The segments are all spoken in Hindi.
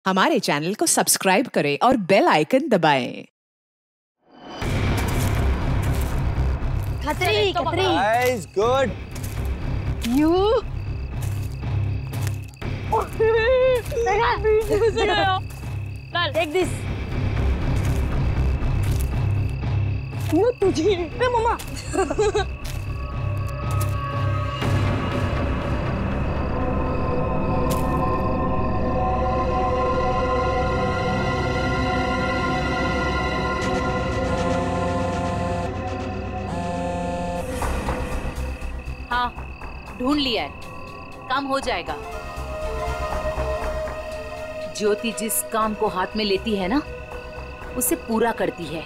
हमारे चैनल को सब्सक्राइब करें और बेल आइकन दबाएं। खतरी खतरी Nice, good. You take this you तुझे मम्मा हाँ, ढूंढ लिया है, काम हो जाएगा। ज्योति जिस काम को हाथ में लेती है ना, उसे पूरा करती है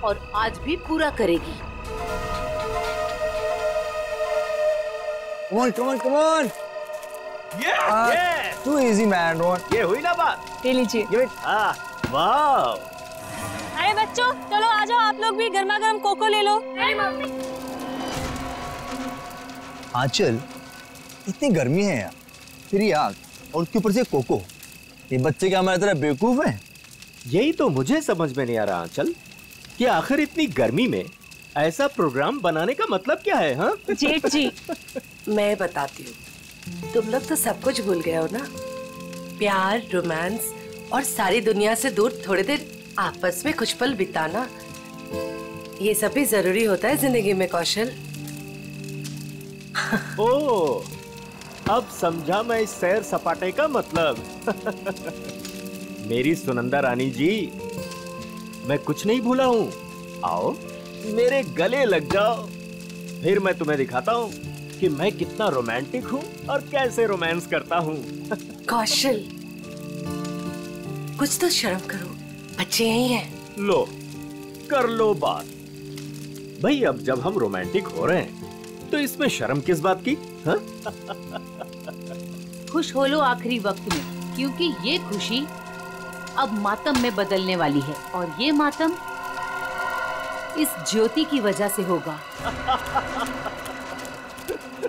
और आज भी पूरा करेगी। Come on, come on, come on. Yeah. Too easy, man. Don't. ये हुई ना बात। ले लीजिए। Give it. वाह। अरे बच्चों चलो आ जाओ, आप लोग भी गर्मा गर्म कोको ले लो। आंचल, इतनी गर्मी है यार, फिर ये आग और उसके ऊपर से कोको। ये बच्चे क्या हमारी तरह बेवकूफ हैं? यही तो मुझे समझ में नहीं आ रहा आंचल कि आखिर इतनी गर्मी में ऐसा प्रोग्राम बनाने का मतलब क्या है? हाँ जेठ जी मैं बताती हूँ, तुम लोग तो सब कुछ भूल गए हो ना। प्यार, रोमांस और सारी दुनिया से दूर थोड़ी देर आपस में कुछ पल बिताना, ये सब भी जरूरी होता है जिंदगी में कौशल। ओह, अब समझा मैं इस सैर सपाटे का मतलब। मेरी सुनंदा रानी जी, मैं कुछ नहीं भूला हूँ। आओ मेरे गले लग जाओ, फिर मैं तुम्हें दिखाता हूँ कि मैं कितना रोमांटिक हूँ और कैसे रोमांस करता हूँ। कौशल, कुछ तो शर्म करो, बच्चे यही हैं। लो कर लो बात। भाई अब जब हम रोमांटिक हो रहे हैं तो इसमें शर्म किस बात की? हाँ? खुश हो लो आखिरी वक्त में, क्योंकि ये खुशी अब मातम में बदलने वाली है और ये मातम इस ज्योति की वजह से होगा।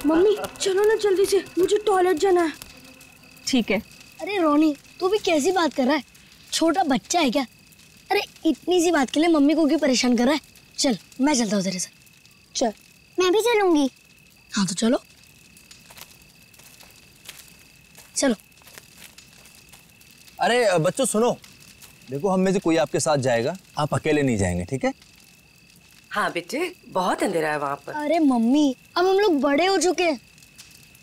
मम्मी चलो ना जल्दी से, मुझे टॉयलेट जाना है। ठीक है। अरे रोनी, तू भी कैसी बात कर रहा है? छोटा बच्चा है क्या? अरे इतनी सी बात के लिए मम्मी को क्यों परेशान कर रहा है? चल मैं चलता हूँ तेरे साथ। चल। मैं भी चलूंगी। हाँ तो चलो चलो। अरे बच्चों सुनो, देखो हम में से कोई आपके साथ जाएगा, आप अकेले नहीं जाएंगे, ठीक है? हाँ बेटे, बहुत अंधेरा है वहाँ पर। अरे मम्मी, अब हम लोग बड़े हो चुके हैं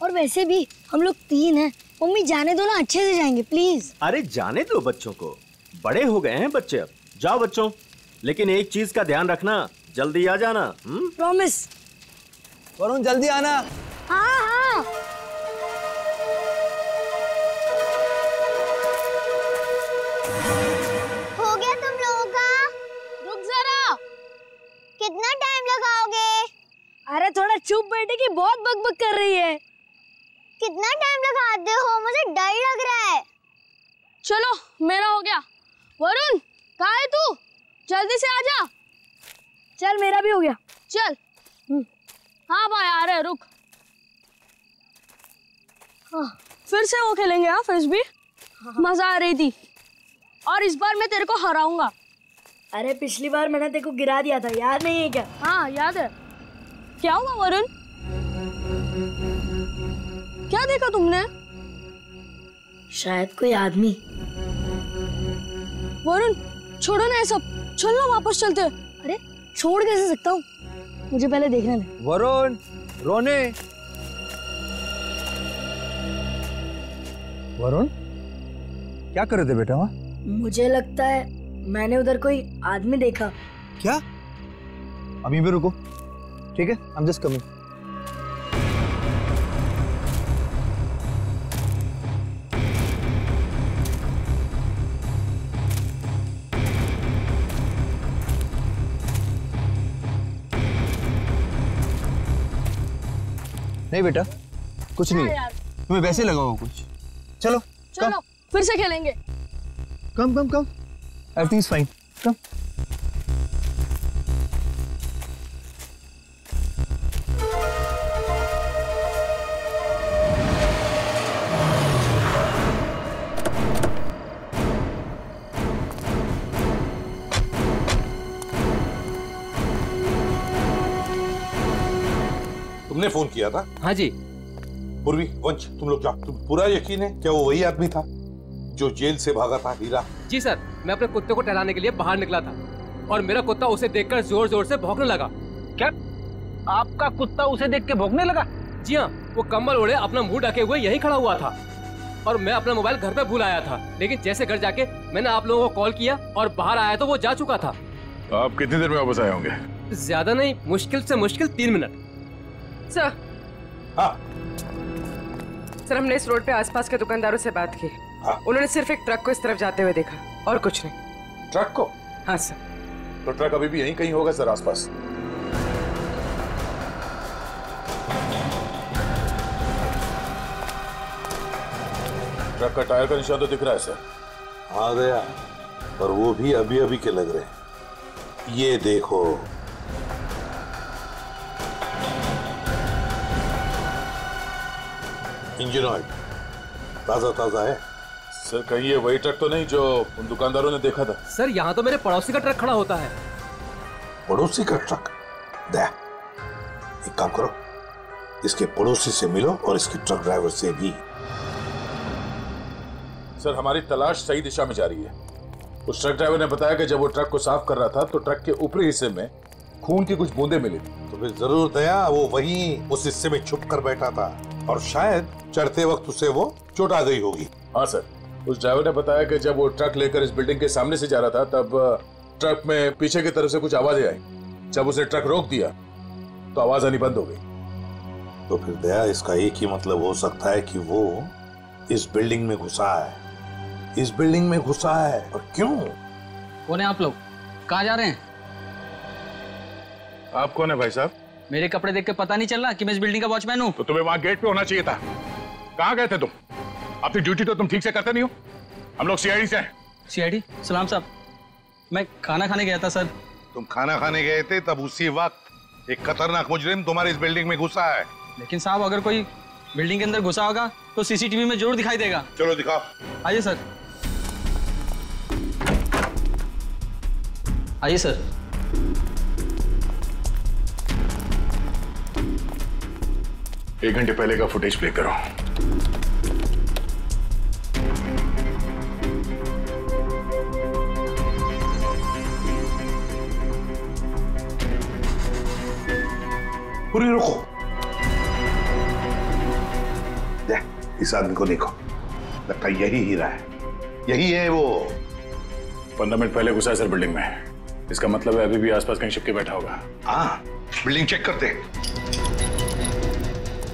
और वैसे भी हम लोग 3 हैं। मम्मी जाने दो ना, अच्छे से जाएंगे प्लीज। अरे जाने दो बच्चों को, बड़े हो गए हैं बच्चे अब। जाओ बच्चों, लेकिन एक चीज का ध्यान रखना, जल्दी आ जाना। प्रॉमिस। वरुण जल्दी आना। हाँ हाँ। हो गया तुम लोगों का? रुक जरा, कितना टाइम लगाओगे? अरे थोड़ा चुप बैठे की बहुत बकबक कर रही है। कितना टाइम लगाते हो? मुझे डर लग रहा है। चलो मेरा हो गया। वरुण कहाँ है तू? जल्दी से आजा। चल मेरा भी हो गया। चल। हाँ भाई आ रहे, रुक। हाँ फिर से वो खेलेंगे। हाँ फिर भी मजा आ रही थी और इस बार मैं तेरे को हराऊंगा। अरे पिछली बार मैंने तेरे को गिरा दिया था, याद नहीं है क्या? हाँ याद है। क्या हुआ वरुण? क्या देखा तुमने? शायद कोई आदमी। वरुण छोड़ो ना ये सब, चल ना वापस चलते। अरे छोड़ कैसे सकता हूँ, मुझे पहले देखने दे। वरुण, रोने। वरुण क्या कर रहे थे बेटा वहाँ? मुझे लगता है मैंने उधर कोई आदमी देखा। क्या? अभी भी रुको, ठीक है? I'm just coming. नहीं बेटा, कुछ नहीं है। तुम्हें वैसे लगा होगा कुछ। चलो चलो फिर से खेलेंगे। कम कम कम, एवरीथिंग इज फाइन। कम। तुमने फोन किया था? हाँ जी। पूर्वी, वंश, तुम लोग जाओ। तुम पूरा यकीन है क्या वो वही आदमी था जो जेल से भागा था? हीरा? जी सर, मैं अपने कुत्ते को टहलाने के लिए बाहर निकला था और मेरा कुत्ता उसे देखकर जोर जोर से भौंकने लगा। क्या आपका कुत्ता उसे देख के भौंकने लगा? जी हाँ, वो कंबल ओढ़े अपना मुंह ढके हुए यहीं खड़ा हुआ था और मैं अपना मोबाइल घर पे भूल आया था, लेकिन जैसे घर जाके मैंने आप लोगों को कॉल किया और बाहर आया तो वो जा चुका था। आप कितनी देर में वापस आए होंगे? ज्यादा नहीं, मुश्किल से मुश्किल 3 मिनट। सर। हाँ सर, हमने इस रोड पे आसपास के दुकानदारों से बात की। हाँ? उन्होंने सिर्फ एक ट्रक को इस तरफ जाते हुए देखा और कुछ नहीं। ट्रक को? हाँ सर। तो ट्रक अभी भी यहीं कहीं होगा सर, आसपास। ट्रक का टायर का निशान तो दिख रहा है सर। हाँ गया, पर वो भी अभी अभी के लग रहे हैं। ये देखो, इंजन ऑयल ताजा ताजा है। सर कहीं ये वही ट्रक तो नहीं जो उन दुकानदारों ने देखा था? सर यहाँ तो मेरे पड़ोसी का ट्रक खड़ा होता है। पड़ोसी का ट्रक? दे, एक काम करो, इसके पड़ोसी से मिलो और इसके ट्रक ड्राइवर से भी। सर हमारी तलाश सही दिशा में जा रही है। उस ट्रक ड्राइवर ने बताया कि जब वो ट्रक को साफ कर रहा था तो ट्रक के ऊपरी हिस्से में खून की कुछ बूंदें मिली। तो फिर जरूर दया वो वहीं उस हिस्से में छुप कर बैठा था और शायद चढ़ते वक्त उसे वो चोट आ गई होगी। हाँ सर, उस ड्राइवर ने बताया कि जब वो ट्रक लेकर इस बिल्डिंग के सामने से जा रहा था तब ट्रक में पीछे की तरफ से कुछ आवाजें आई। जब उसे ट्रक रोक दिया तो आवाज आनी बंद हो गई। तो फिर दया इसका एक ही मतलब हो सकता है कि वो इस बिल्डिंग में घुसा है। इस बिल्डिंग में घुसा है। और क्यों? कौन है आप लोग? कहाँ जा रहे हैं? आप कौन है भाई साहब? मेरे कपड़े देख के पता नहीं चल रहा कि मैं इस बिल्डिंग का वॉचमैन हूँ? तो तुम्हें वहां गेट पे होना चाहिए था। कहाँ गए थे तुम? अपनी ड्यूटी तो तुम ठीक से करते नहीं हो। हम लोग सीआईडी से हैं। सीआईडी? सलाम साहब, मैं खाना खाने गया था सर। तुम खाना खाने गए थे तब उसी वक्त एक खतरनाक मुजरिम तुम्हारे इस बिल्डिंग में घुसा है। लेकिन साहब अगर कोई बिल्डिंग के अंदर घुसा होगा तो सीसीटीवी में जरूर दिखाई देगा। चलो दिखाओ। आइए सर। आइए सर। एक घंटे पहले का फुटेज प्ले करो। पूरी रुको। इस आदमी को देखो, लगता है यही हीरा है। यही है वो। 15 मिनट पहले घुसा है सर बिल्डिंग में। इसका मतलब है अभी भी आसपास कहीं छिप के बैठा होगा। हाँ, बिल्डिंग चेक करते।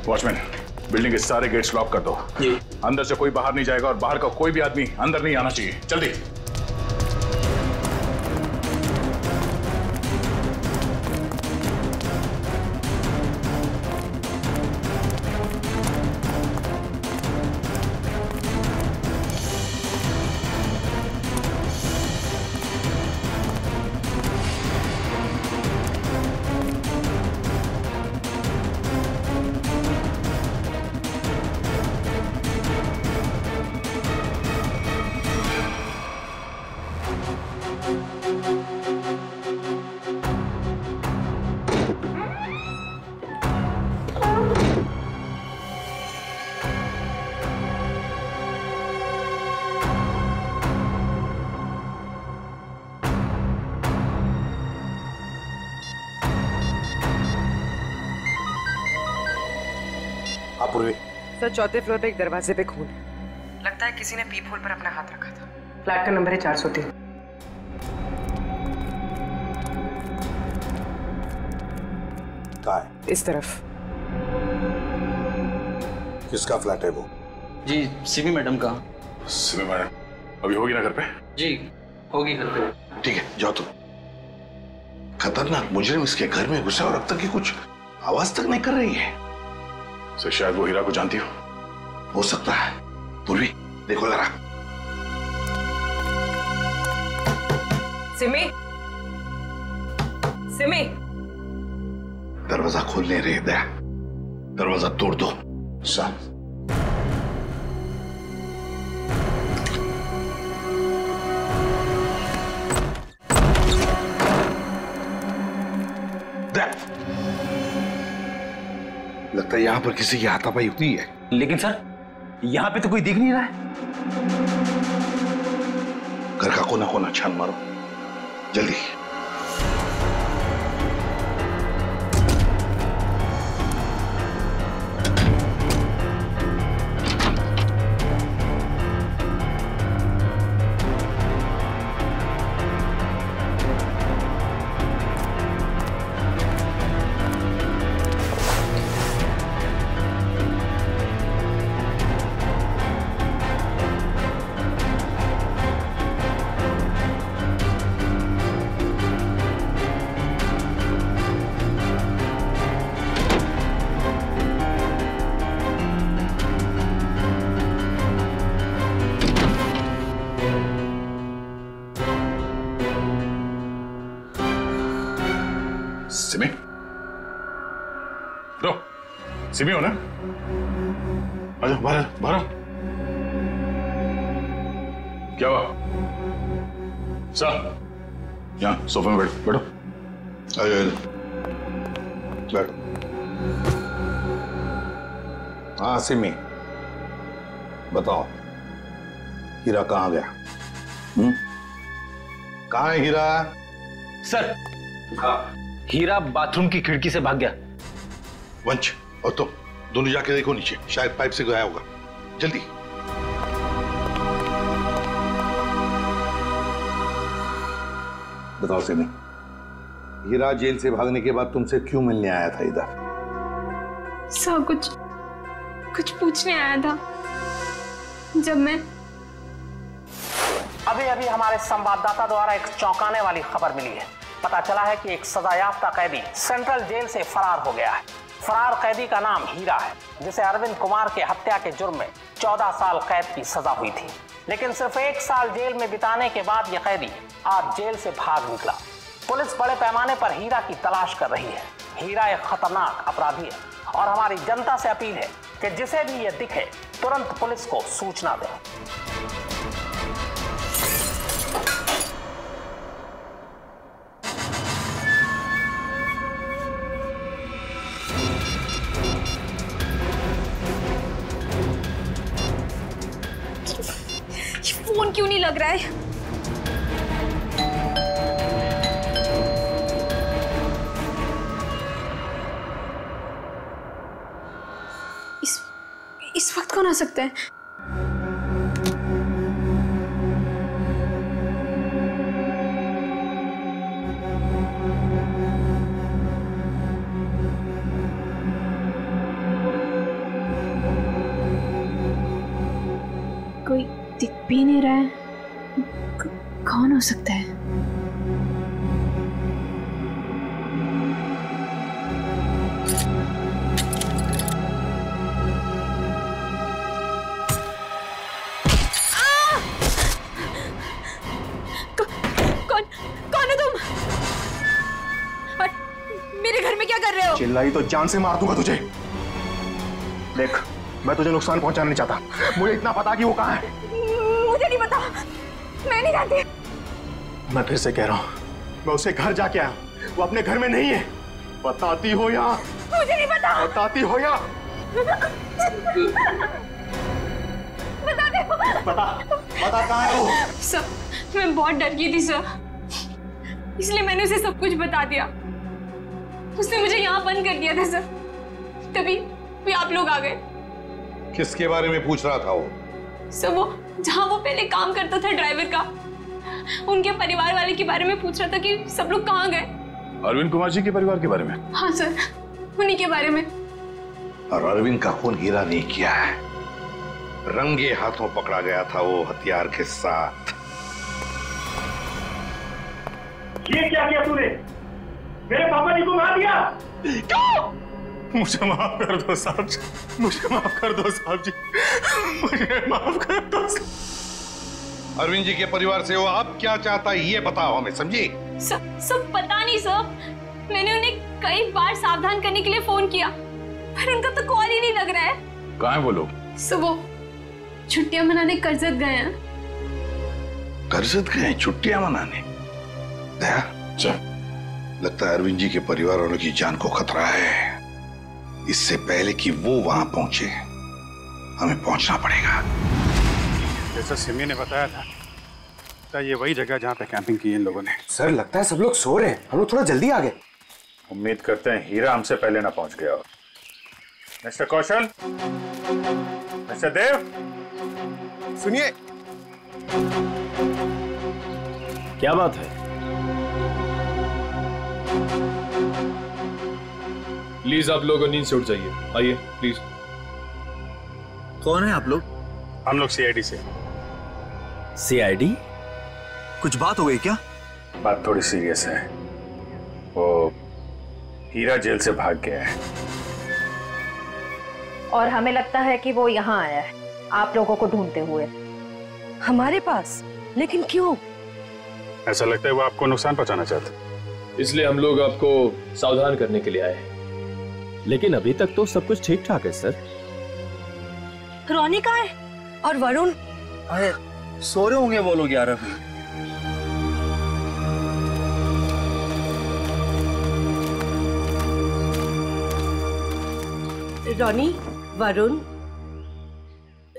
वॉचमैन, बिल्डिंग के सारे गेट्स लॉक कर दो। अंदर से कोई बाहर नहीं जाएगा और बाहर का कोई भी आदमी अंदर नहीं आना चाहिए। जल्दी। सर, चौथे फ्लोर पे एक दरवाजे पे खून है। लगता है किसी ने पीप होल पर अपना हाथ रखा था। फ्लैट का नंबर है 403। कहाँ है? इस तरफ। किसका फ्लैट है वो? जी, सीमी मैडम का। सीमी मैडम अभी होगी ना घर पे? जी होगी घर पे। ठीक है, जाओ तुम। खतरनाक मुजरिम इसके घर में घुसा और अब तक की कुछ आवाज तक नहीं कर रही है। सर शायद वो हीरा को जानती हो सकता है। पूर्वी देखो जरा। सिमी, सिमी, दरवाजा खोल नहीं रही दया। दरवाजा तोड़ दो। सर लगता है यहाँ पर किसी की हाथापाई हुई है। लेकिन सर यहाँ पे तो कोई दिख नहीं रहा है। घर का कोना कोना छान मारो जल्दी। सिमी, लो, सिमी हो ना? आजा बाहर बाहर। क्या हुआ? सर, यहाँ सोफे में बैठो बैठो। आजा बैठो। हाँ सिमी, बताओ हीरा कहाँ गया? कहाँ है हीरा? सर हीरा बाथरूम की खिड़की से भाग गया। वंश और तुम दोनों जाके देखो नीचे, शायद पाइप से गया होगा। जल्दी। बताओ सिमी, हीरा जेल से भागने के बाद तुमसे क्यों मिलने आया था इधर? सर कुछ पूछने आया था। जब मैं अभी हमारे संवाददाता द्वारा एक चौंकाने वाली खबर मिली है। पता चला है कि एक सजायाफ्ता कैदी सेंट्रल जेल से फरार हो गया है। फरार कैदी का नाम हीरा है, जिसे अरविंद कुमार के हत्या के जुर्म में 14 साल कैद की सजा हुई थी। लेकिन सिर्फ 1 साल जेल में बिताने के बाद यह कैदी आज जेल से भाग निकला। पुलिस बड़े पैमाने पर हीरा की तलाश कर रही है। हीरा एक खतरनाक अपराधी है और हमारी जनता से अपील है कि जिसे भी यह दिखे तुरंत पुलिस को सूचना दें। फोन क्यों नहीं लग रहा है? इस वक्त कौन आ सकता है? कोई दिख भी नहीं रहा है। कौन हो सकता है? कौन है तुम? और मेरे घर में क्या कर रहे हो? चिल्लाई तो जान से मार दूंगा तुझे। देख, मैं तुझे नुकसान पहुंचाना नहीं चाहता। मुझे इतना पता कि वो कहाँ है। मुझे नहीं पता, मैं नहीं जानती। मैं फिर से कह रहा हूँ, मैं उसे घर जाके आया, वो अपने घर में नहीं है। बताती हो या? मुझे नहीं पता। बताती हो या? बता दे। बता कहाँ है वो? सर, मैं बहुत डर गई थी सर, इसलिए मैंने उसे सब कुछ बता दिया। उसने मुझे यहाँ बंद कर दिया था सर, तभी आप लोग आ गए। किसके बारे में पूछ रहा था वो? सर, वो जहाँ वो पहले काम करता था ड्राइवर का, उनके परिवार वाले के बारे में पूछ रहा था कि सब लोग कहाँ गए। अरविंद कुमार जी के परिवार के बारे में? हाँ सर, उन्हीं के बारे में। और अरविंद का खून हीरा नहीं किया है, रंगे हाथों पकड़ा गया था वो हथियार के साथ। ये क्या किया तूने? मेरे पापा जी को मार दिया। क्यों? मुझे माफ कर दो साहब जी, मुझे माफ कर दो साहब जी, मुझे माफ कर दो। अरविंद जी के परिवार से वो अब क्या चाहता है ये बताओ हमें, समझी? सब पता नहीं सर, मैंने उन्हें कई बार सावधान करने के लिए फोन किया, पर उनका तो कॉल ही नहीं लग रहा है। कहाँ है वो लोग? सर, वो छुट्टियां मनाने करजत गए हैं। करजत गए छुट्टियां मनाने? दया, लगता है अरविंद जी के परिवार वालों की जान को खतरा है। इससे पहले कि वो वहां पहुंचे हमें पहुंचना पड़ेगा। जैसा सिमी ने बताया था, तो ये वही जगह जहाँ पे कैंपिंग की इन लोगों ने। सर लगता है सब लोग सो रहे हैं, हम लोग थोड़ा जल्दी आ गए। उम्मीद करते हैं हीरा हमसे पहले ना पहुंच गया हो। मिस्टर कौशल, मिस्टर देव, सुनिए। क्या बात है? प्लीज आप लोग नींद से उठ जाइए, आइए प्लीज। कौन है आप लोग? हम लोग सीआईडी से। सीआईडी? कुछ बात हो गई क्या? बात थोड़ी सीरियस है। वो हीरा जेल से भाग गया है और हमें लगता है कि वो यहाँ आया है आप लोगों को ढूंढते हुए। हमारे पास? लेकिन क्यों? ऐसा लगता है वो आपको नुकसान पहुंचाना चाहते। इसलिए हम लोग आपको सावधान करने के लिए आए हैं। लेकिन अभी तक तो सब कुछ ठीक ठाक है सर। रोनी कहाँ है? और वरुण? अरे सो रहे होंगे वो लोग यार अभी। रोनी, वरुण,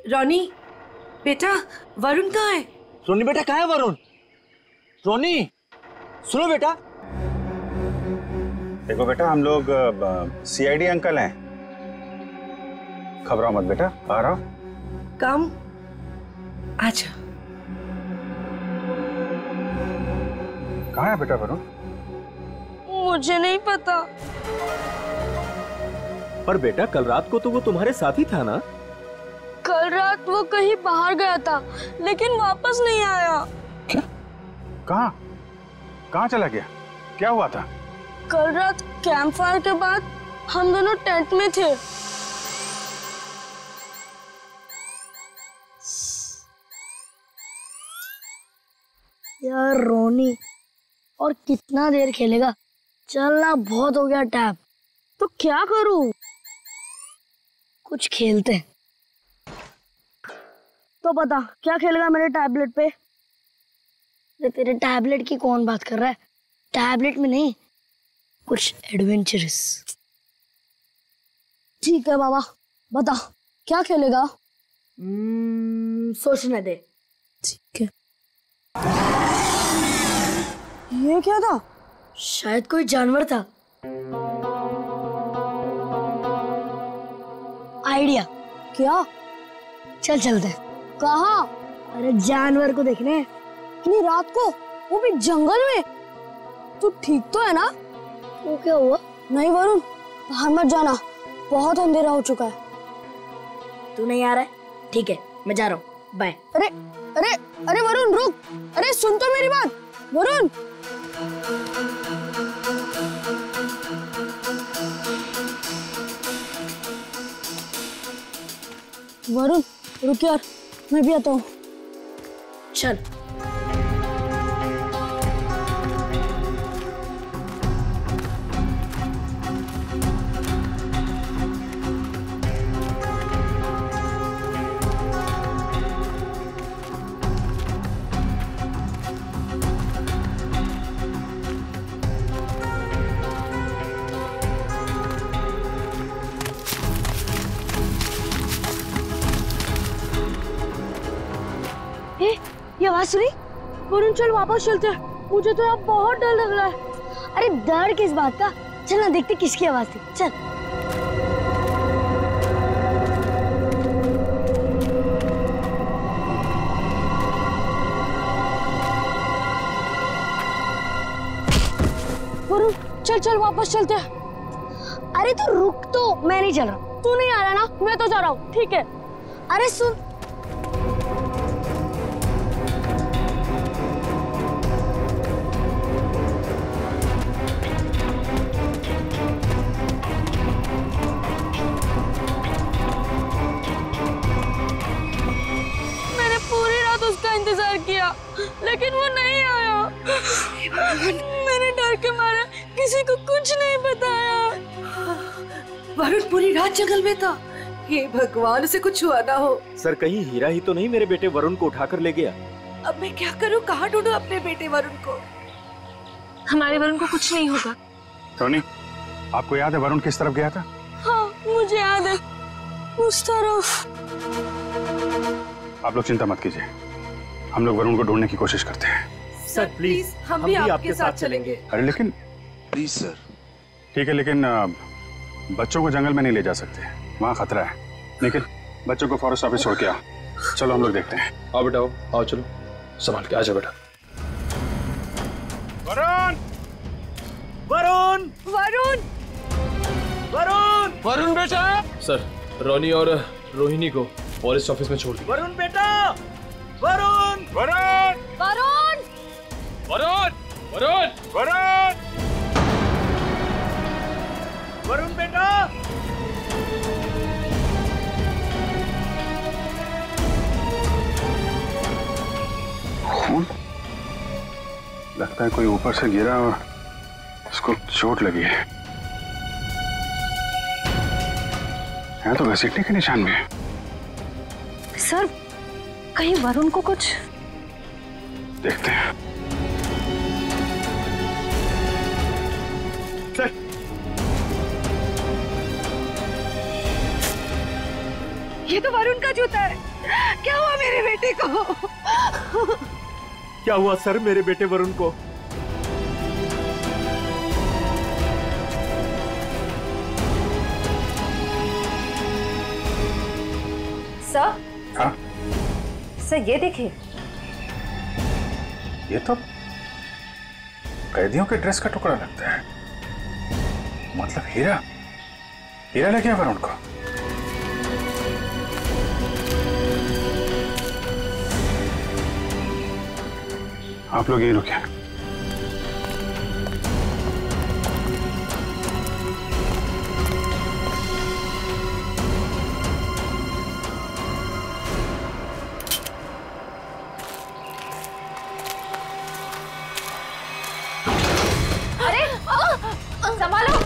रोनी बेटा, वरुण कहाँ है? रोनी बेटा कहाँ है वरुण? रोनी सुनो बेटा। देखो बेटा, हम लोग सीआईडी अंकल हैं। घबराओ मत बेटा, आ रहा हूं। कम आजा। कहाँ है बेटा वरुण? मुझे नहीं पता। पर बेटा कल रात को तो वो तुम्हारे साथ ही था ना? कल रात वो कहीं बाहर गया था लेकिन वापस नहीं आया। कहाँ? कहाँ चला गया? क्या हुआ था? कल रात कैंप फायर के बाद हम दोनों टेंट में थे। यार रोनी, और कितना देर खेलेगा? चलना बहुत हो गया टैब। तो क्या करूं? कुछ खेलते हैं। तो बता क्या खेलेगा मेरे टैबलेट पे? तेरे टैबलेट की कौन बात कर रहा है? टैबलेट में नहीं, कुछ एडवेंचरस। ठीक है बाबा, बता क्या खेलेगा? सोचने दे। ठीक है। ये क्या था? शायद कोई जानवर था। आइडिया। क्या? चल चलते। कहाँ? अरे जानवर को देखने। इतनी रात को, वो भी जंगल में? तू ठीक तो है ना? वो क्या हुआ? नहीं वरुण, बाहर मत जाना, बहुत अंधेरा हो चुका है। तू नहीं आ रहा है? ठीक है, मैं जा रहा हूँ, बाय। अरे अरे अरे वरुण रुक, अरे सुन तो मेरी बात वरुण। वरुण रुक यार, मैं भी आता हूँ। चल। ये आवाज सुनी? वरुण चल वापस चलते हैं, मुझे तो यहाँ बहुत डर लग रहा है। अरे डर किस बात का? चल ना देखते किसकी आवाज थी। चल। वरुण चल चल वापस चलते हैं। अरे तो रुक तो, मैं नहीं चल रहा। तू नहीं आ रहा ना? मैं तो जा रहा हूँ। ठीक है। अरे सुन, इंतजार किया लेकिन वो नहीं आया। मैंने डर के मारे किसी को कुछ नहीं बताया। वरुण पूरी रात जंगल में था। हे भगवान, उसे कुछ हुआ ना हो। सर कहीं हीरा ही तो नहीं मेरे बेटे वरुण को उठाकर ले गया? अब मैं क्या करूं? कहाँ ढूंढूं अपने बेटे वरुण को? हमारे वरुण को कुछ नहीं होगा। टोनी, आपको याद है वरुण किस तरफ गया था? हाँ, मुझे याद है उस तरफ। आप लोग चिंता मत कीजिए, हम लोग वरुण को ढूंढने की कोशिश करते हैं। सर प्लीज हम भी आपके साथ चलेंगे। अरे लेकिन प्लीज सर। ठीक है, लेकिन बच्चों को जंगल में नहीं ले जा सकते, वहाँ खतरा है। लेकिन बच्चों को फॉरेस्ट ऑफिस छोड़ के आओ। चलो हम लोग देखते हैं। आओ बेटा, आओ चलो, संभाल के आ जाओ बेटा। वरुण वरुण वरुण वरुण वरुण बेटा। सर, रोनी और रोहिणी को फॉरेस्ट ऑफिस में छोड़ दिया। वरुण बेटा, वरुण वरुण वरुण वरुण वरुण वरुण वरुण बेटा। खून लगता है कोई ऊपर से गिरा और उसको चोट लगी है। यहाँ तो घसीटने के निशान भी है। सर, कहीं वरुण को कुछ देखते हैं। सर, ये तो वरुण का जूता है। क्या हुआ मेरे बेटे को? क्या हुआ सर मेरे बेटे वरुण को? सर, हाँ? सर ये देखिए। ये तो कैदियों के ड्रेस का टुकड़ा लगता है। मतलब हीरा ले गया वरुण को। आप लोग यहीं रुके। अरे संभालो।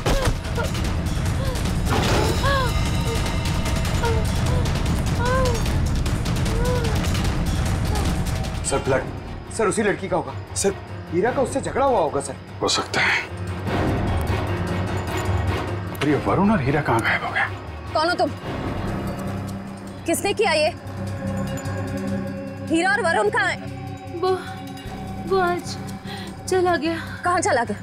सर ब्लड, सर उसी लड़की का होगा। सर हीरा का उससे झगड़ा हुआ होगा। सर हो सकता है। पर ये वरुण और हीरा कहाँ गायब हो गए? कौन हो तुम? किसने किया ये? हीरा और वरुण कहाँ है? वो आज चला गया। कहाँ चला गया?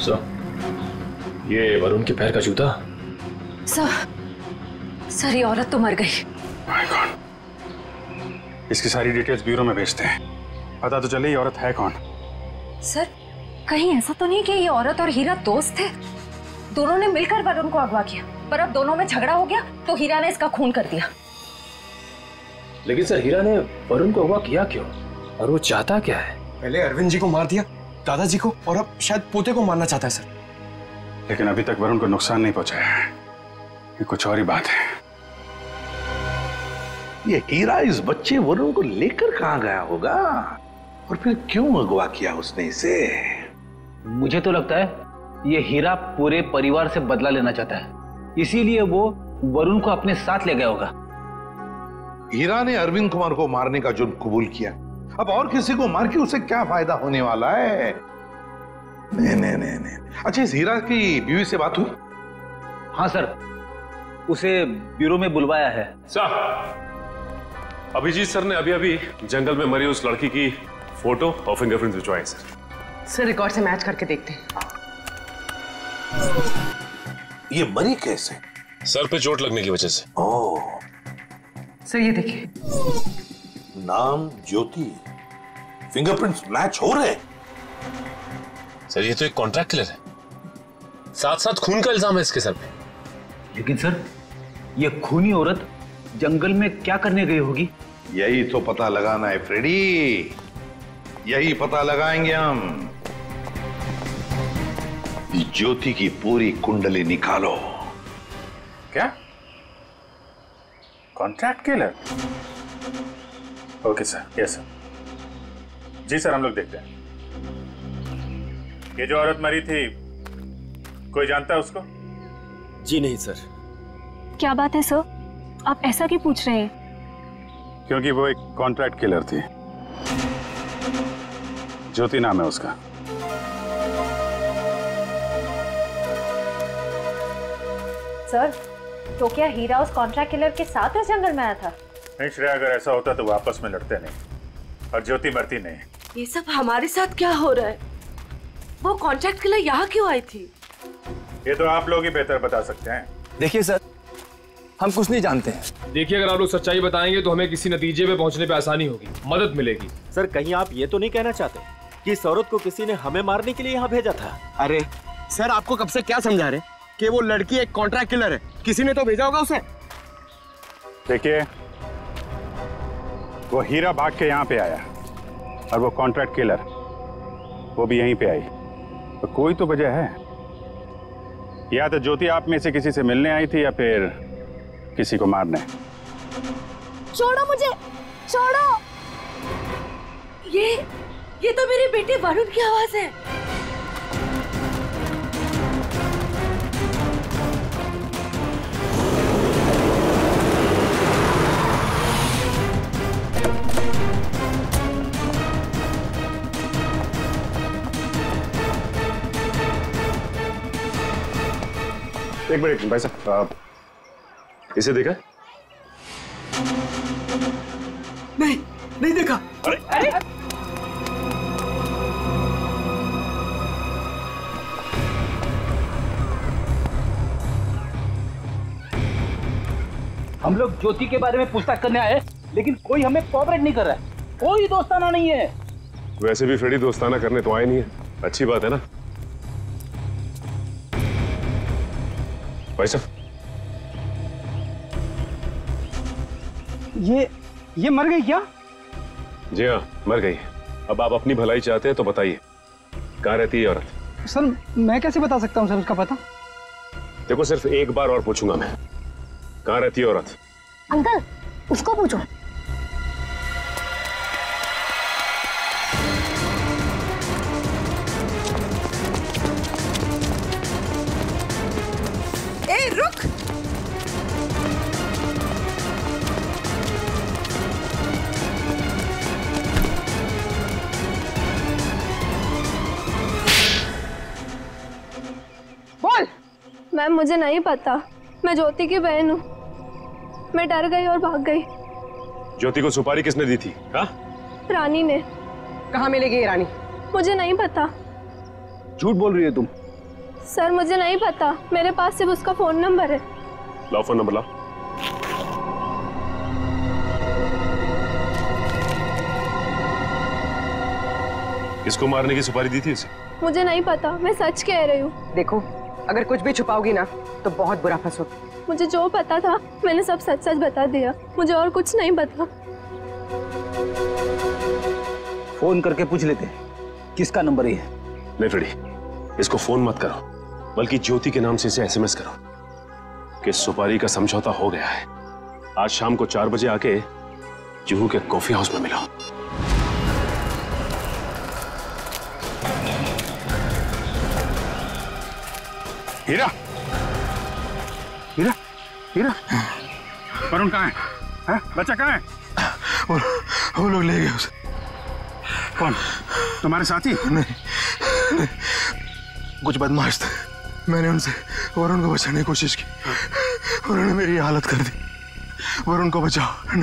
सर, ये वरुण के पैर का जूता। सर ये औरत तो मर गई। My God. इसकी सारी डिटेल्स ब्यूरो में भेजते हैं, पता तो चले ये औरत है कौन। सर, कहीं ऐसा तो नहीं कि ये औरत और हीरा दोस्त थे? दोनों ने मिलकर वरुण को अगवा किया, पर अब दोनों में झगड़ा हो गया तो हीरा ने इसका खून कर दिया। लेकिन सर, हीरा ने वरुण को अगवा किया क्यों और वो चाहता क्या है? पहले अरविंद जी को मार दिया, दादाजी को, और अब शायद पोते को मारना चाहता है। सर लेकिन अभी तक वरुण को नुकसान नहीं पहुंचाया है। ये कुछ और ही बात है। ये हीरा इस बच्चे वरुण को लेकर कहाँ गया होगा और फिर क्यों अगवा किया उसने इसे? मुझे तो लगता है ये हीरा पूरे परिवार से बदला लेना चाहता है, इसीलिए वो वरुण को अपने साथ ले गया होगा। हीरा ने अरविंद कुमार को मारने का जुर्म कबूल किया, अब और किसी को मार के उसे क्या फायदा होने वाला है? नहीं। अच्छा, इस हीरा की बीवी से बात हुई? हाँ सर, उसे ब्यूरो में बुलवाया है। सर, अभिजीत सर ने अभी जंगल में मरी उस लड़की की फोटो और फिंगरप्रिंट्स भिजवाए सर रिकॉर्ड से मैच करके देखते हैं। ये मरी कैसे? सर पे चोट लगने की वजह से। ओह, सर ये देखिए। नाम ज्योति, फिंगरप्रिंट्स मैच हो रहे। सर ये तो एक कॉन्ट्रैक्ट किलर है, साथ साथ खून का इल्जाम है इसके सर पे। लेकिन सर, ये खूनी औरत जंगल में क्या करने गई होगी? यही तो पता लगाना है फ्रेडी, यही पता लगाएंगे हम। ज्योति की पूरी कुंडली निकालो। क्या? Contract killer? Okay sir, yes sir. जी सर, हम लोग देखते हैं। ये जो औरत मरी थी, कोई जानता है उसको? जी नहीं सर। क्या बात है सर, आप ऐसा क्यों पूछ रहे हैं? क्योंकि वो एक कॉन्ट्रैक्ट किलर थी ज्योति नाम है उसका। सर, तो क्या हीरा उस कॉन्ट्रैक्ट किलर के साथ इस जंगल में आया था? नहीं श्रेया, अगर ऐसा होता तो वापस में लड़ते नहीं और ज्योति मरती नहीं। ये सब हमारे साथ क्या हो रहा है? वो कॉन्ट्रैक्ट किलर यहाँ क्यों आई थी? ये तो आप लोग ही बेहतर बता सकते हैं। देखिए सर, हम कुछ नहीं जानते हैं। देखिए, अगर आप लोग सच्चाई बताएंगे तो हमें किसी नतीजे पे पहुंचने पे आसानी होगी, मदद मिलेगी। सर, कहीं आप ये तो नहीं कहना चाहते कि इस औरत को किसी ने हमें मारने के लिए यहाँ भेजा था? अरे सर, आपको कब से क्या समझा रहे कि वो लड़की एक कॉन्ट्रैक्ट किलर है? किसी ने तो भेजा होगा उसे। देखिए, वो हीरा भाग के यहाँ पे आया और वो कॉन्ट्रैक्ट किलर वो भी यहीं पे आई, तो कोई तो वजह है। या तो ज्योति आप में से किसी से मिलने आई थी या फिर किसी को मारने। छोड़ो मुझे, छोड़ो। ये तो मेरे बेटे वरुण की आवाज है। एक मिनट भाई साहब, इसे देखा? नहीं देखा। अरे हम लोग ज्योति के बारे में पूछताछ करने आए, लेकिन कोई हमें कोऑपरेट नहीं कर रहा है, कोई दोस्ताना नहीं है। वैसे भी फ्रेडी दोस्ताना करने तो आए नहीं है, अच्छी बात है ना। भाई साहब, ये मर गई क्या? जी हाँ, मर गई। अब आप अपनी भलाई चाहते हैं तो बताइए, कहाँ रहती है औरत? सर, मैं कैसे बता सकता हूँ सर उसका पता? देखो, सिर्फ एक बार और पूछूंगा मैं, कहाँ रहती है औरत? अंकल, उसको पूछो। ए, रुक। बोल। मैम, मुझे नहीं पता, मैं ज्योति की बहन हूँ। मैं डर गई और भाग गई। ज्योति को सुपारी किसने दी थी? हाँ? रानी ने। कहाँ मिलेगी ये रानी? मुझे नहीं पता। झूठ बोल रही है तुम। सर, मुझे नहीं पता, मेरे पास सिर्फ उसका फोन नंबर है। लाओ फोन नंबर, लाओ। किसको मारने की सुपारी दी थी उसे? मुझे नहीं पता, मैं सच कह रही हूँ। देखो, अगर कुछ भी छुपाओगी ना तो बहुत बुरा फंसोगी। मुझे जो पता था मैंने सब सच सच बता दिया, मुझे और कुछ नहीं पता। फोन करके पूछ लेते हैं किसका नंबर है। नहीं फ्रेडी, इसको फोन मत करो, बल्कि ज्योति के नाम से इसे एसएमएस करो कि सुपारी का समझौता हो गया है। आज शाम को 4 बजे आके जुहू के कॉफी हाउस में मिलो। हीरा, हीरा, हीरा, वरुण कहाँ है? हैं? बच्चा कहाँ है? वो लोग ले गए उसे। कौन? तुम्हारे साथी? नहीं, कुछ बदमाश थे। मैंने उनसे वरुण को बचाने की कोशिश की, उन्होंने मेरी हालत कर दी। वरुण को बचाओ,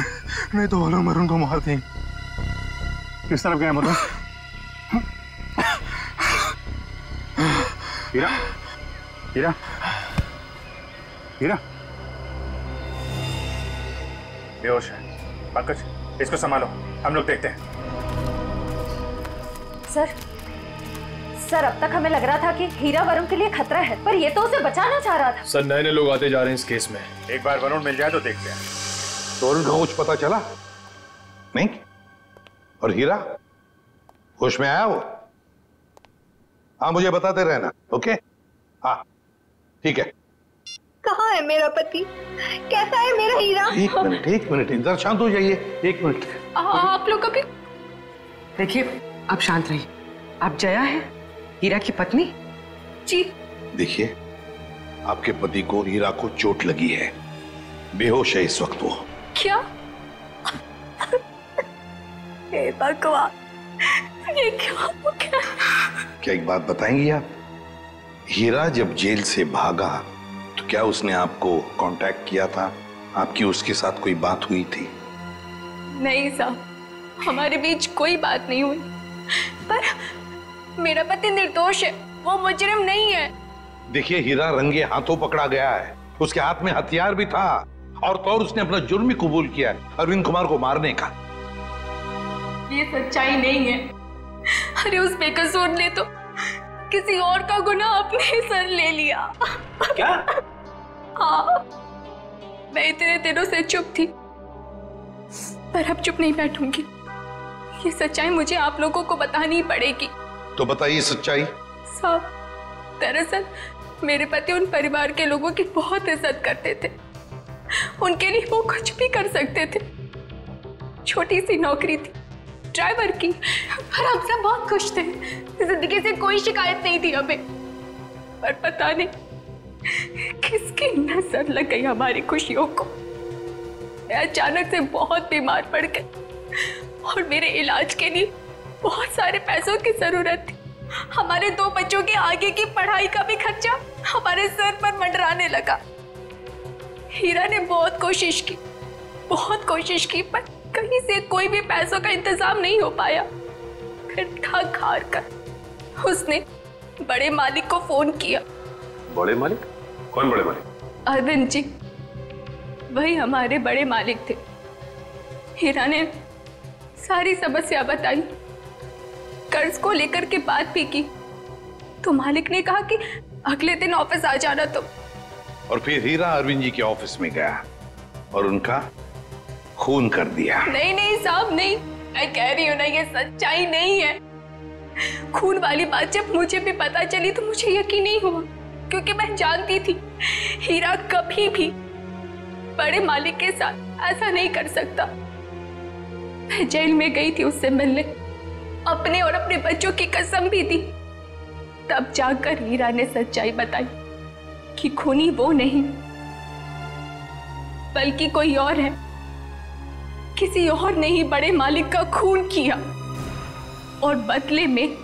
नहीं तो वो लोग वरुण को मार देंगे। किस तरफ गए मतलब? हीरा, हीरा, हीरा, बेहोश है। पंकज, इसको संभालो, हम लोग देखते हैं। सर, अब तक हमें लग रहा था कि हीरा वरुण के लिए खतरा है, पर ये तो उसे बचाना चाह रहा था। सर, नए लोग आते जा रहे हैं इस केस में। एक बार वरुण मिल जाए तो देखते हैं। तो वरुण को कुछ पता चला नहीं? और हीरा होश में आया वो? हाँ, मुझे बताते रहना। ओके? हाँ, ठीक है। कहाँ है मेरा पति? कैसा है मेरा हीरा? एक मिनट, इधर शांत हो जाइए। एक मिनट। आप लोग कभी देखिए, आप शांत रहिए। आप जया है, हीरा की पत्नी? जी। देखिए, आपके पति को हीरा को चोट लगी है, बेहोश है इस वक्त वो। क्या? हे भगवान, ये क्या हो गया? क्या एक बात बताएंगी आप? हीरा जब जेल से भागा तो क्या उसने आपको कांटेक्ट किया था? आपकी उसके साथ कोई बात हुई थी? नहीं साहब, हमारे बीच कोई बात नहीं हुई। पर मेरा पति निर्दोष है, वो मुजरिम नहीं है। देखिए, हीरा रंगे हाथों पकड़ा गया है। उसके हाथ में हथियार भी था और तो और उसने अपना जुर्म भी कबूल किया है, अरविंद कुमार को मारने का। ये सच्चाई नहीं है। अरे उस बेकसूर ने तो किसी और का गुनाह अपने सर ले लिया। क्या? हाँ, मैं इतने दिनों से चुप थी, पर अब चुप नहीं बैठूंगी। ये सच्चाई मुझे आप लोगों को बतानी पड़ेगी। तो बताइए सच्चाई। साहब, दरअसल मेरे पति उन परिवार के लोगों की बहुत इज्जत करते थे। उनके लिए वो कुछ भी कर सकते थे। छोटी सी नौकरी थी, ड्राइवर की, पर हम सब बहुत खुश थे। जिंदगी से कोई शिकायत नहीं थी हमें। पर पता नहीं किसकी नजर लग गई हमारी खुशियों को। मैं अचानक से बहुत बीमार पड़ गई और मेरे इलाज के लिए बहुत सारे पैसों की जरूरत थी। हमारे 2 बच्चों के आगे की पढ़ाई का भी खर्चा हमारे सर पर मंडराने लगा। हीरा ने बहुत कोशिश की, पर कहीं से कोई भी पैसों का इंतजाम नहीं हो पाया। फिर थक हार कर उसने बड़े मालिक को फोन किया। बड़े मालिक? कौन बड़े मालिक? अरविंद जी, वही हमारे बड़े मालिक थे। हीरा ने सारी समस्या बताई, कर्ज को लेकर के बात भी की, तो मालिक ने कहा कि अगले दिन ऑफिस आ जाना। तो और फिर हीरा अरविंद जी के ऑफिस में गया और उनका खून कर दिया। नहीं साहब, नहीं, मैं कह रही हूँ ना, ये सच्चाई नहीं है। खून वाली बात जब मुझे भी पता चली तो मुझे यकीन नहीं हुआ, क्योंकि मैं जानती थी हीरा कभी भी बड़े मालिक के साथ ऐसा नहीं कर सकता। मैं जेल में गई थी उससे मिलने, अपने और अपने बच्चों की कसम भी दी। तब जाकर हीरा ने सच्चाई बताई कि खूनी वो नहीं बल्कि कोई और है। किसी और ने ही बड़े मालिक का खून किया और बदले में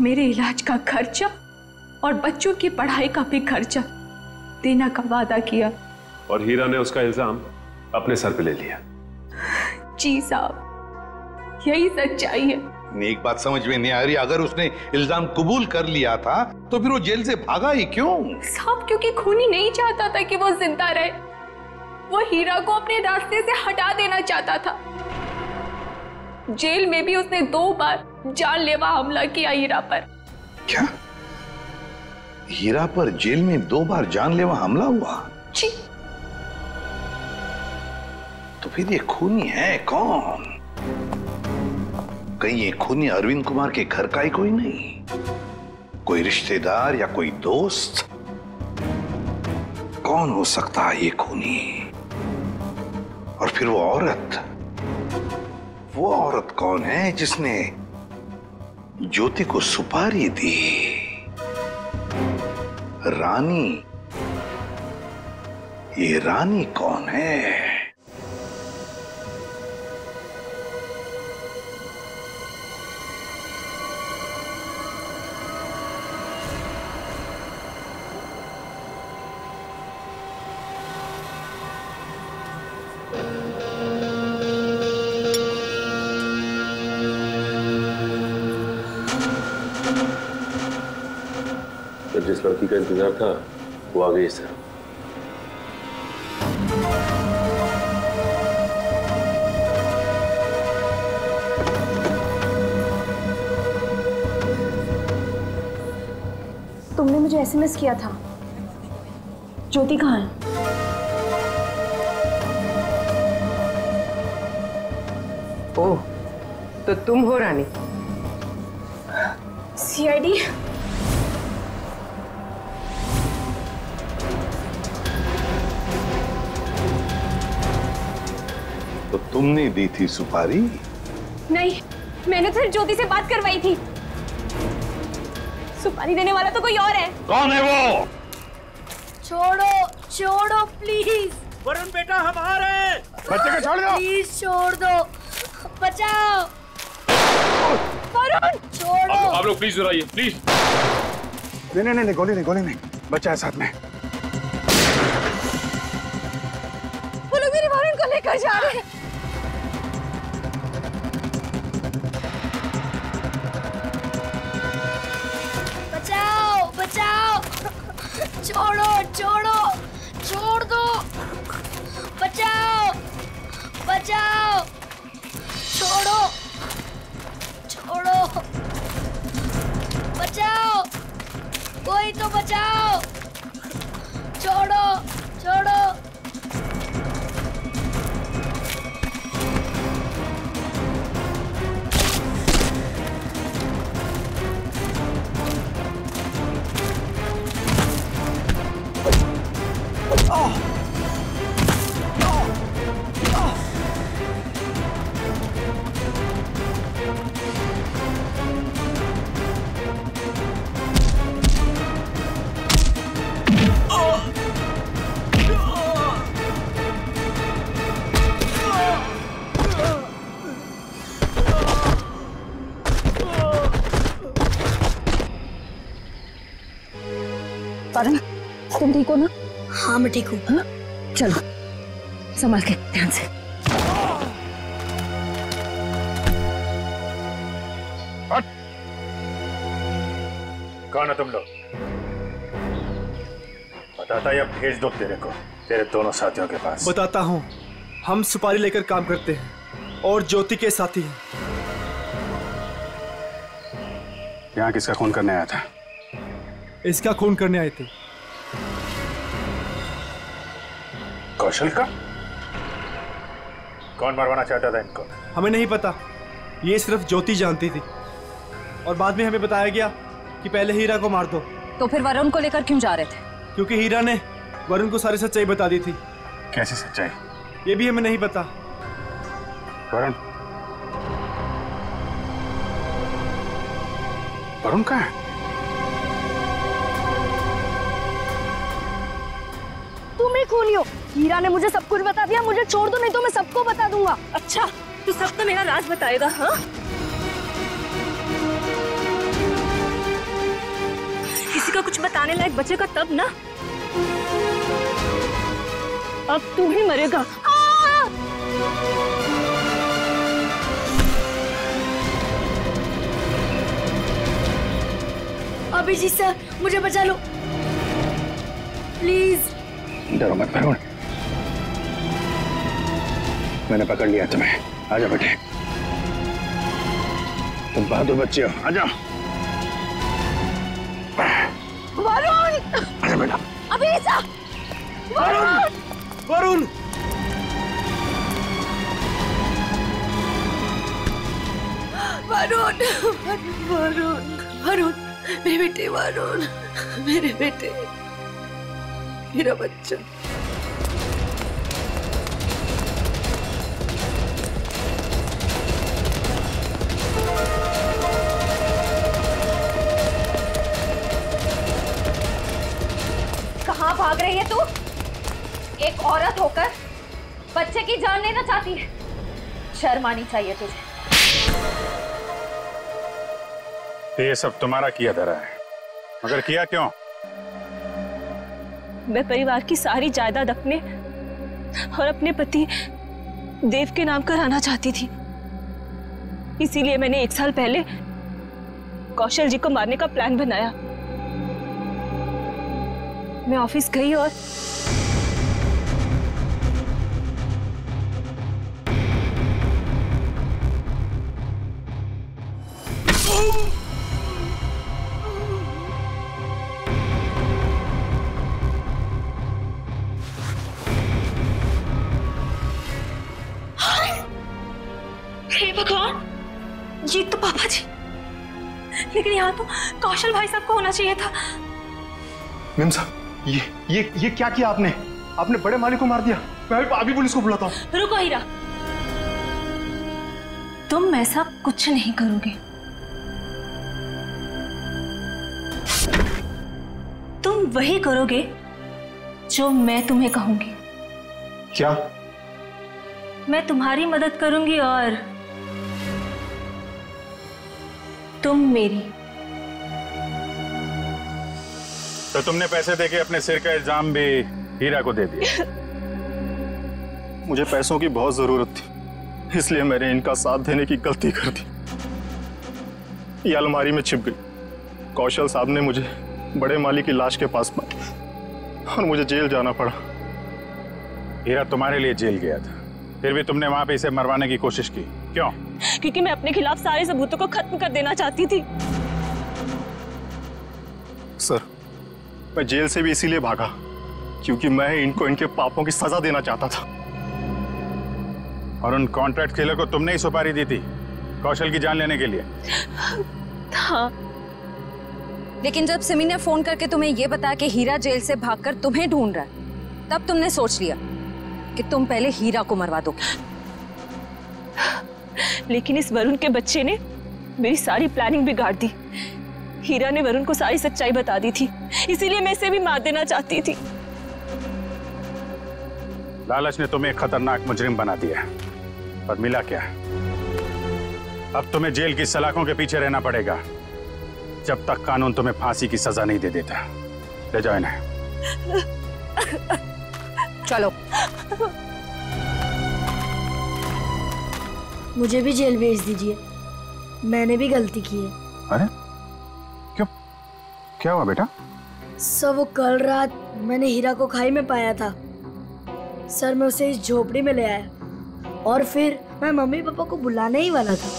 मेरे इलाज का खर्चा और बच्चों की पढ़ाई का भी खर्चा देने का वादा किया। और हीरा ने उसका इल्जाम अपने सर पे ले लिया। जी साहब, यही सच्चाई है। एक बात समझ में नहीं आ रही, अगर उसने इल्जाम कबूल कर लिया था तो फिर वो जेल से भागा ही क्यों? साहब, क्योंकि खूनी नहीं चाहता था कि वो जिंदा रहे। वो हीरा को अपने रास्ते से हटा देना चाहता था। जेल में भी उसने 2 बार जानलेवा हमला किया हीरा पर। क्या? हीरा पर जेल में 2 बार जानलेवा हमला हुआ? जी। तो फिर ये खूनी है कौन? कहीं ये खूनी अरविंद कुमार के घर का ही कोई नहीं? कोई रिश्तेदार या कोई दोस्त? कौन हो सकता है ये खूनी? और फिर वो औरत कौन है जिसने ज्योति को सुपारी दी? रानी। ये रानी कौन है? जिस लड़की का इंतजार था वो आ गई सर। तुमने मुझे एसएमएस किया था। ज्योति कहाँ है? ओह, तो तुम हो रानी? सीआईडी? तो तुमने दी थी सुपारी? नहीं, मैंने तो ज्योति से बात करवाई थी। सुपारी देने वाला तो कोई और है। कौन है वो? छोड़ो प्लीज। वरुण बेटा, हम आ रहे हैं। बच्चे को छोड़ दो। प्लीज छोड़ दो, बचाओ। वरुण छोड़ो। आप लोग प्लीज इधर आइए, प्लीज। नहीं, गोली नहीं, बच्चा है साथ में। वो लोग मेरे वरुण को लेकर जा रहे हैं। बचाओ बचाओ, छोड़ो छोड़ो, छोड़ दो, बचाओ बचाओ, छोड़ो छोड़ो, बचाओ, कोई तो बचाओ, छोड़ो छोड़ो। वरुण, तुम ठीक हो ना? हाँ मैं ठीक हूँ। चलो संभाल के, ध्यान से। कौन हो तुम लोग? बताता या भेज दो तेरे दोनों साथियों के पास। बताता हूँ, हम सुपारी लेकर काम करते हैं और ज्योति के साथी हैं। यहाँ किसका खून करने आया था? इसका खून करने आए थे। कौशल का? कौन मरवाना चाहता था इनको? हमें नहीं पता, ये सिर्फ ज्योति जानती थी और बाद में हमें बताया गया कि पहले हीरा को मार दो। तो फिर वरुण को लेकर क्यों जा रहे थे? क्योंकि हीरा ने वरुण को सारी सच्चाई बता दी थी। कैसी सच्चाई? ये भी हमें नहीं पता। वरुण कहाँ है? तुम ही खूनी हो। हीरा ने मुझे सब कुछ बता दिया, मुझे छोड़ दो नहीं तो मैं सबको बता दूंगा। अच्छा, तू सबको मेरा राज बताएगा? हाँ, किसी का कुछ बताने लायक बचेगा तब ना। अब तू ही मरेगा। अभिजीत सर, मुझे बचा लो प्लीज। डरो मत वरुण, मैंने पकड़ लिया तुम्हें। आजा बेटे, तुम बहादुर बच्चे हो, आजा। वरुण! आजा बेटा। अभिजीत! वरुण! वरुण! वरुण! वरुण! वरुण! मेरे बेटे वरुण, मेरे बेटे, मेरा बच्चा। कहाँ भाग रही है तू? एक औरत होकर बच्चे की जान लेना चाहती है। शर्म आनी चाहिए तुझे। ये सब तुम्हारा किया धरा है, मगर किया क्यों? मैं परिवार की सारी जायदाद अपने और अपने पति देव के नाम कराना चाहती थी। इसीलिए मैंने 1 साल पहले कौशल जी को मारने का प्लान बनाया। मैं ऑफिस गई और हे भगवान, ये तो पापा जी। लेकिन यहाँ तो कौशल भाई साहब को होना चाहिए था। मेम साहब, ये क्या किया आपने? आपने बड़े मालिक को मार दिया। मैं अभी पुलिस को बुलाता हूँ। रुको हीरा, तुम ऐसा कुछ नहीं करोगे। तुम वही करोगे जो मैं तुम्हें कहूंगी। क्या? मैं तुम्हारी मदद करूंगी और तुम मेरी। तो तुमने पैसे देके अपने सिर का इल्जाम भी हीरा को दे दिया। मुझे पैसों की बहुत जरूरत थी, इसलिए मैंने इनका साथ देने की गलती कर दी। ये अलमारी में छिप गई। कौशल साहब ने मुझे बड़े माली की लाश के पास पाया और मुझे जेल जाना पड़ा। हीरा तुम्हारे लिए जेल गया था, फिर भी तुमने वहां पे इसे मरवाने की कोशिश की, क्यों? क्योंकि मैं अपने खिलाफ सारे सबूतों को खत्म कर देना चाहती थी। सर, मैं जेल से भी इसीलिए भागा क्योंकि मैं इनको इनके पापों की सजा देना चाहता था। और उन कॉन्ट्रैक्ट किलर को तुमने ही सुपारी दी थी कौशल की जान लेने के लिए? हाँ। लेकिन जब सिमी ने फोन करके तुम्हें यह बताया कि हीरा जेल से भागकर तुम्हें ढूंढ रहा है, तब तुमने सोच लिया कि तुम पहले हीरा को मरवा दो। लेकिन इस वरुण के बच्चे ने मेरी सारी प्लानिंग बिगाड़ दी। हीरा ने वरुण को सारी सच्चाई बता दी थी, इसीलिए मैं इसे भी मार देना चाहती थी। लालच ने तुम्हें एक खतरनाक मुजरिम बना दिया, पर मिला क्या? अब तुम्हें जेल की सलाखों के पीछे रहना पड़ेगा जब तक कानून तुम्हें फांसी की सजा नहीं दे देता। ले जाओ इन्हें। चलो। मुझे भी जेल भेज दीजिए, मैंने भी गलती की है। अरे क्यों, क्या हुआ बेटा? सर, वो कल रात मैंने हीरा को खाई में पाया था। सर, मैं उसे इस झोपड़ी में ले आया और फिर मैं मम्मी पापा को बुलाने ही वाला था।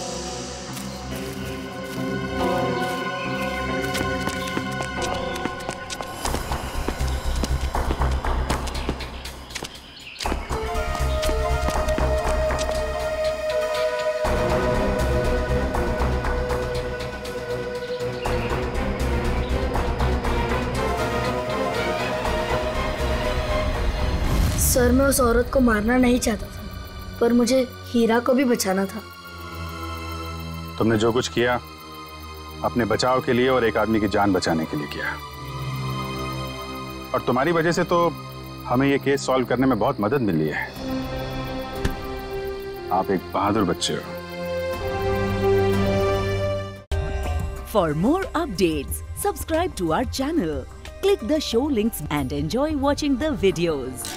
सर, मैं उस औरत को मारना नहीं चाहता था, पर मुझे हीरा को भी बचाना था। तुमने जो कुछ किया अपने बचाव के लिए और एक आदमी की जान बचाने के लिए किया, और तुम्हारी वजह से तो हमें ये केस सॉल्व करने में बहुत मदद मिली है। आप एक बहादुर बच्चे हो। For more updates, subscribe to our channel, click the show links and enjoy watching the videos.